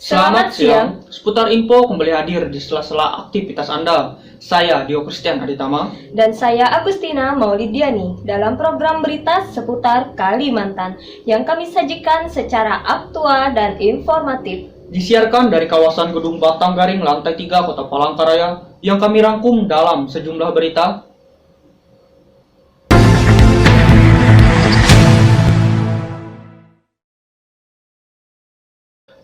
Selamat siang, seputar info kembali hadir di sela-sela aktivitas Anda. Saya Dio Christian Aditama. Dan saya Agustina Maulidiani dalam program berita seputar Kalimantan yang kami sajikan secara aktual dan informatif. Disiarkan dari kawasan Gedung Batanggaring lantai 3 Kota Palangkaraya yang kami rangkum dalam sejumlah berita.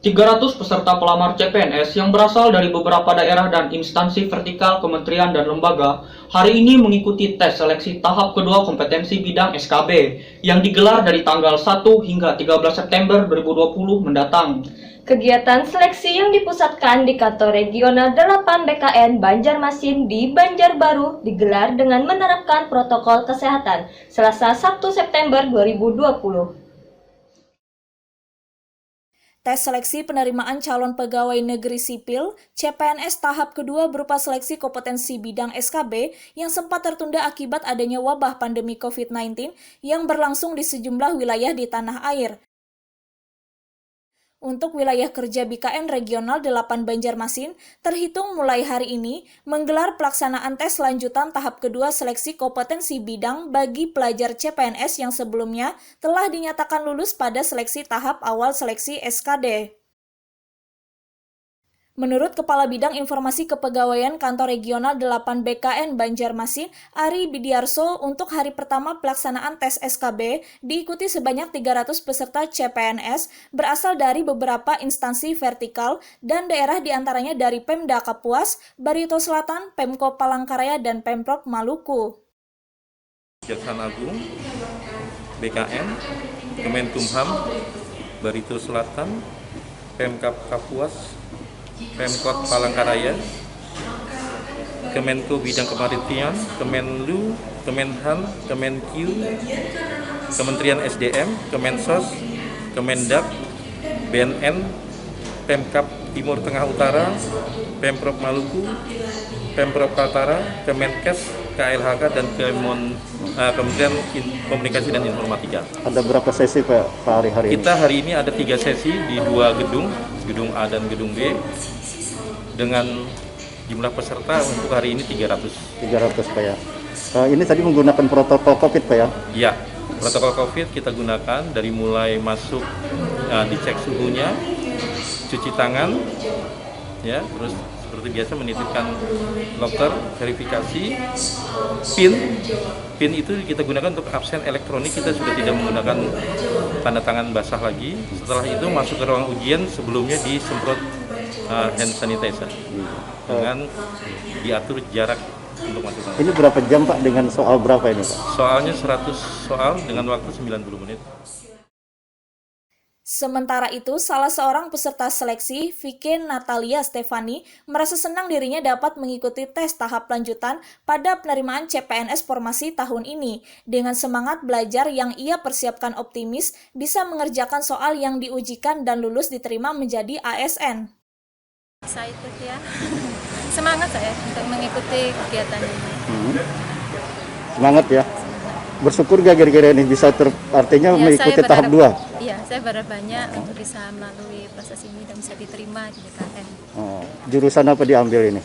...300 peserta pelamar CPNS yang berasal dari beberapa daerah dan instansi vertikal kementerian dan lembaga hari ini mengikuti tes seleksi tahap kedua kompetensi bidang SKB yang digelar dari tanggal 1 hingga 13 September 2020 mendatang. Kegiatan seleksi yang dipusatkan di kantor regional 8 BKN Banjarmasin di Banjarbaru digelar dengan menerapkan protokol kesehatan Selasa 1 September 2020. Tes seleksi penerimaan calon pegawai negeri sipil CPNS tahap kedua berupa seleksi kompetensi bidang SKB yang sempat tertunda akibat adanya wabah pandemi COVID-19 yang berlangsung di sejumlah wilayah di tanah air. Untuk wilayah kerja BKN Regional 8 Banjarmasin, terhitung mulai hari ini, menggelar pelaksanaan tes lanjutan tahap kedua seleksi kompetensi bidang bagi pelajar CPNS yang sebelumnya telah dinyatakan lulus pada seleksi tahap awal seleksi SKD. Menurut Kepala Bidang Informasi Kepegawaian Kantor Regional 8 BKN Banjarmasin, Ari Bidiarso, untuk hari pertama pelaksanaan tes SKB diikuti sebanyak 300 peserta CPNS berasal dari beberapa instansi vertikal dan daerah diantaranya dari Pemda Kapuas, Barito Selatan, Pemko Palangkaraya, dan Pemprov Maluku. Kejaksaan Agung, BKN, Kemenkumham, Barito Selatan, Pemkab Kapuas, Pemkot Palangkaraya, Kemenko Bidang Kemaritiman, Kemenlu, Kemenhan, Kemenq, Kementerian SDM, Kemensos, Kemendak, BNN, Pemkab Timur Tengah Utara, Pemprov Maluku, Pemprov Kaltara, Kemenkes, KLHK, dan Kementerian Komunikasi dan Informatika. Ada berapa sesi Pak hari ini? Kita hari ini ada 3 sesi di 2 gedung, Gedung A dan Gedung B, dengan jumlah peserta untuk hari ini 300. 300 Pak ya. Ini tadi menggunakan protokol COVID Pak ya? Ya, protokol COVID kita gunakan dari mulai masuk, dicek suhunya, cuci tangan, ya, terus seperti biasa menitipkan loker, verifikasi, PIN itu kita gunakan untuk absen elektronik, kita sudah tidak menggunakan tanda tangan basah lagi. Setelah itu masuk ke ruang ujian, sebelumnya disemprot hand sanitizer dengan diatur jarak untuk masuk. Ini berapa jam Pak dengan soal berapa ini Pak? Soalnya 100 soal dengan waktu 90 menit. Sementara itu, salah seorang peserta seleksi, Vicky Natalia Stefani, merasa senang dirinya dapat mengikuti tes tahap lanjutan pada penerimaan CPNS Formasi tahun ini. Dengan semangat belajar yang ia persiapkan optimis, bisa mengerjakan soal yang diujikan dan lulus diterima menjadi ASN. Excited ya, semangat saya untuk mengikuti kegiatan ini. Semangat ya. Bersyukur gak kira-kira ini bisa artinya Ya, mengikuti tahap 2? Iya, saya berharap banyak untuk bisa melalui proses ini dan bisa diterima di BKN. Jurusan apa diambil ini?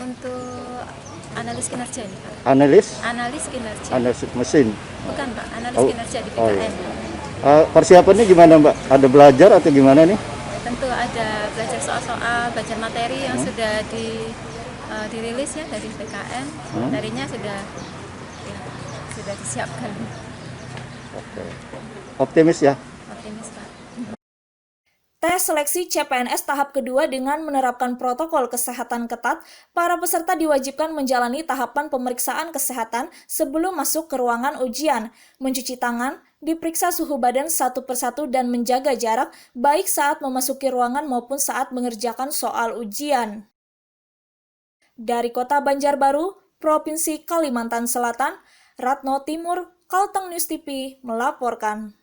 Untuk analis kinerja ini Pak. Analis kinerja. Analis mesin. Bukan Pak, analis kinerja di BKN. Iya. Persiapannya gimana Mbak? Ada belajar atau gimana nih? Tentu ada belajar soal-soal, belajar materi yang sudah dirilis ya dari BKN. Materinya sudah disiapkan. Oke. Optimis ya? Optimis Pak. Tes seleksi CPNS tahap kedua dengan menerapkan protokol kesehatan ketat, para peserta diwajibkan menjalani tahapan pemeriksaan kesehatan sebelum masuk ke ruangan ujian, mencuci tangan, diperiksa suhu badan satu persatu dan menjaga jarak baik saat memasuki ruangan maupun saat mengerjakan soal ujian. Dari Kota Banjarbaru, Provinsi Kalimantan Selatan, Ratno Timur, Kalteng News TV melaporkan.